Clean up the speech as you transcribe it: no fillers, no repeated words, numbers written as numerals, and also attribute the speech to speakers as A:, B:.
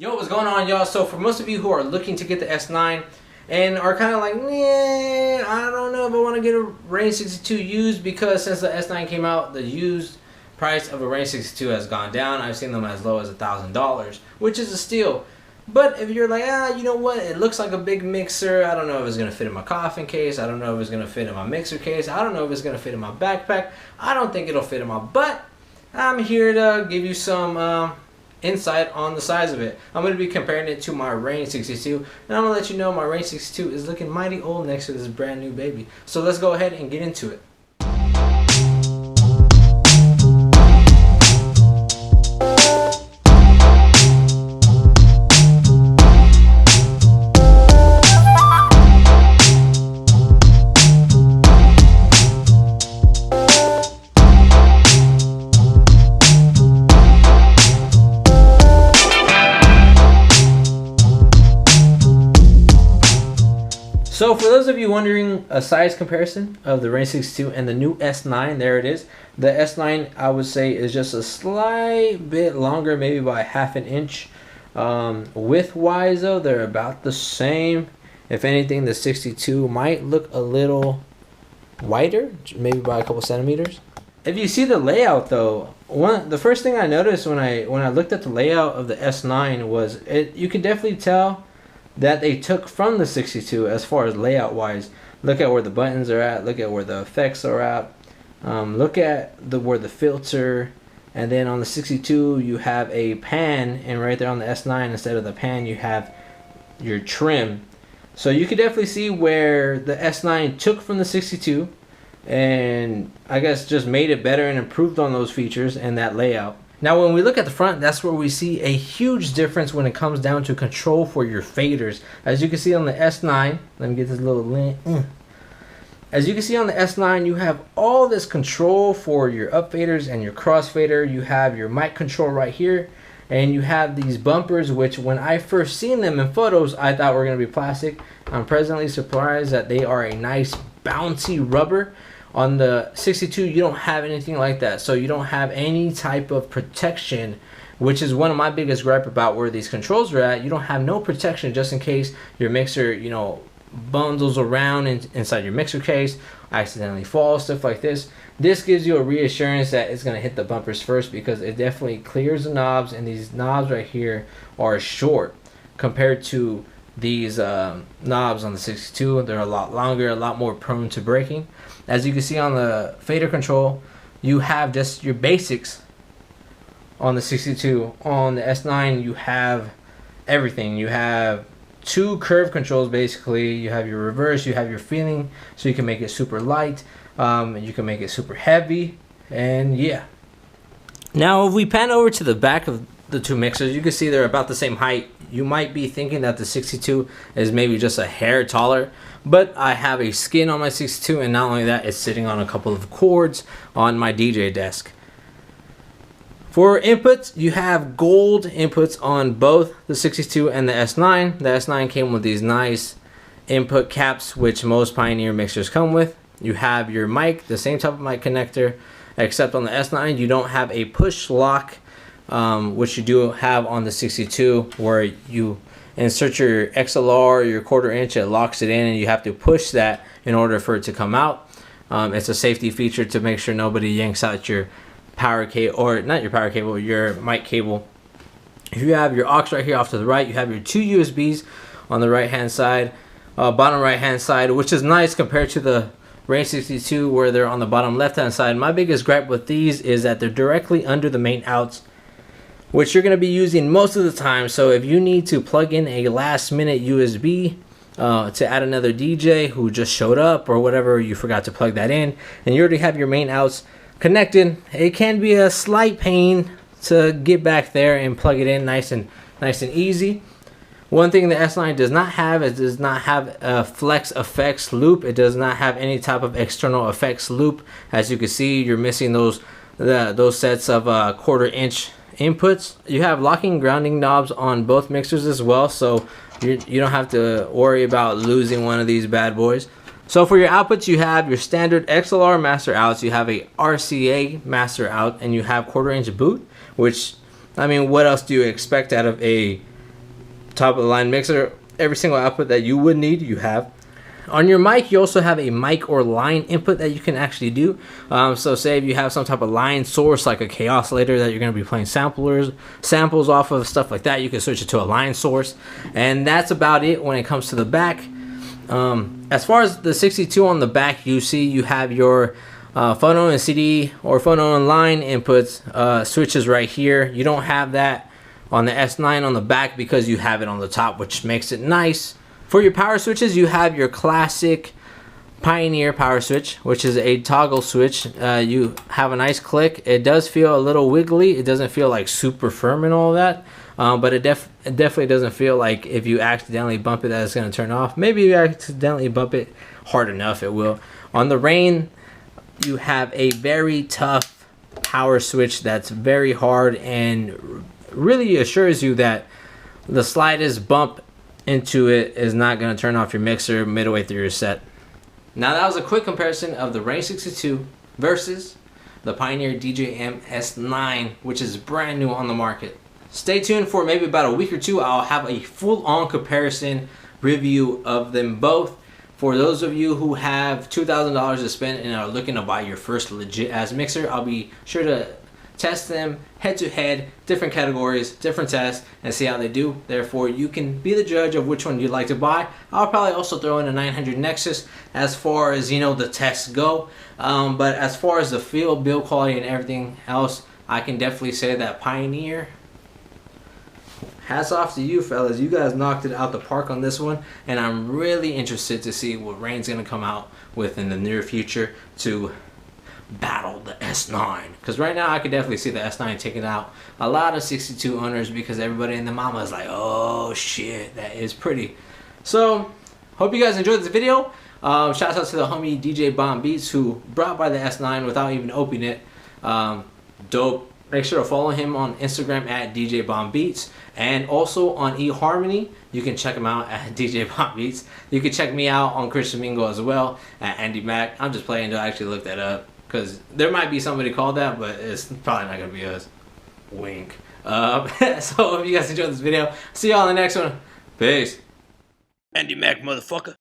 A: Yo, what's going on, y'all? So for most of you who are looking to get the S9 and are kind of like, nah, I don't know if I want to get a Rane 62 used, because since the S9 came out, the used price of a Rane 62 has gone down. I've seen them as low as $1,000, which is a steal. But if you're like, you know what, it looks like a big mixer, I don't know if it's going to fit in my coffin case, I don't know if it's going to fit in my mixer case, I don't know if it's going to fit in my backpack, I don't think it'll fit in my butt, I'm here to give you some insight on the size of it. I'm going to be comparing it to my Rane 62, and I'm going to let you know my Rane 62 is looking mighty old next to this brand new baby. So let's go ahead and get into it. So for those of you wondering a size comparison of the Rane 62 and the new S9, there it is. The S9, I would say, is just a slight bit longer, maybe by ½ an inch. Width-wise, though, they're about the same. If anything, the 62 might look a little wider, maybe by a couple centimeters. If you see the layout, though, the first thing I noticed when I looked at the layout of the S9 was you could definitely tell that they took from the 62 as far as layout wise. Look at where the buttons are at, look at where the effects are at, look at where the filter, and then on the 62 you have a pan, and right there on the S9 instead of the pan you have your trim. So you could definitely see where the S9 took from the 62 and I guess just made it better and improved on those features and that layout. Now when we look at the front, that's where we see a huge difference when it comes down to control for your faders. As you can see on the S9, let me get this little lint. As you can see on the S9, you have all this control for your up faders and your cross fader. You have your mic control right here, and you have these bumpers, which when I first seen them in photos, I thought were going to be plastic. I'm pleasantly surprised that they are a nice bouncy rubber. On the 62, you don't have anything like that, so you don't have any type of protection, which is one of my biggest gripe about where these controls are at. You don't have no protection just in case your mixer, bundles around inside your mixer case, accidentally falls, stuff like this. This gives you a reassurance that it's going to hit the bumpers first, because it definitely clears the knobs, and these knobs right here are short compared to these knobs on the 62. They're a lot longer, a lot more prone to breaking. As you can see on the fader control, you have just your basics on the 62. On the S9, you have everything. You have two curve controls basically. You have your reverse, you have your feeling, so you can make it super light, you can make it super heavy, and yeah. Now if we pan over to the back of the two mixers, you can see they're about the same height. You might be thinking that the 62 is maybe just a hair taller, but I have a skin on my 62, and not only that, it's sitting on a couple of cords on my DJ desk. For inputs, you have gold inputs on both the 62 and the S9. The S9 came with these nice input caps, which most Pioneer mixers come with. You have your mic, the same type of mic connector, except on the S9 you don't have a push lock, which you do have on the 62, where you insert your XLR or your 1/4 inch, it locks it in, and you have to push that in order for it to come out. It's a safety feature to make sure nobody yanks out your power cable, or not your power cable, your mic cable. If you have your aux right here off to the right, you have your two USBs on the right hand side, bottom right hand side, which is nice compared to the Rane 62 where they're on the bottom left hand side. My biggest gripe with these is that they're directly under the main outs, which you're going to be using most of the time. So if you need to plug in a last minute USB to add another DJ who just showed up or whatever, you forgot to plug that in, and you already have your main outs connected, it can be a slight pain to get back there and plug it in nice and easy. One thing the S9 does not have is it does not have a flex effects loop. It does not have any type of external effects loop. As you can see, you're missing those sets of 1/4 inch inputs. You have locking grounding knobs on both mixers as well, so you don't have to worry about losing one of these bad boys. So for your outputs, you have your standard XLR master outs, you have a RCA master out, and you have 1/4 inch boot, which, I mean, what else do you expect out of a top of the line mixer. Every single output that you would need, you have. On your mic, you also have a mic or line input that you can actually do. So say if you have some type of line source like a K oscillator that you're going to be playing samples off of, stuff like that, you can switch it to a line source. And that's about it when it comes to the back. As far as the 62 on the back, you see you have your phono and CD or phono and line inputs switches right here. You don't have that on the S9 on the back because you have it on the top, which makes it nice. For your power switches, you have your classic Pioneer power switch, which is a toggle switch. You have a nice click. It does feel a little wiggly. It doesn't feel like super firm and all that, but it definitely doesn't feel like if you accidentally bump it that it's going to turn off. Maybe if you accidentally bump it hard enough, it will. On the Rane, you have a very tough power switch that's very hard and really assures you that the slightest bump into it is not going to turn off your mixer midway through your set. Now that was a quick comparison of the Rane 62 versus the Pioneer DJM S9, which is brand new on the market. Stay tuned for maybe about a week or two. I'll have a full-on comparison review of them both. For those of you who have $2,000 to spend and are looking to buy your first legit ass mixer, I'll be sure to test them head to head, different categories, different tests, and see how they do. Therefore, you can be the judge of which one you'd like to buy. I'll probably also throw in a 900 Nexus as far as, you know, the tests go. But as far as the feel, build quality, and everything else, I can definitely say that Pioneer, hats off to you fellas. You guys knocked it out the park on this one, and I'm really interested to see what Rane's gonna come out with in the near future to battle the S9, because right now I could definitely see the S9 taking out a lot of 62 owners because everybody in the mama is like, oh shit, that is pretty. So hope you guys enjoyed this video. Shout out to the homie DJ Bomb Beats who brought by the S9 without even opening it. Dope. Make sure to follow him on Instagram at DJ Bomb Beats, and also on eHarmony. You can check him out at DJ Bomb Beats. You can check me out on Christian Mingo as well at Andi Mac. I'm just playing to actually look that up, because there might be somebody called that, but it's probably not going to be us. Wink. So if you guys enjoyed this video, see y'all in the next one. Peace. Andi Mac, motherfucker.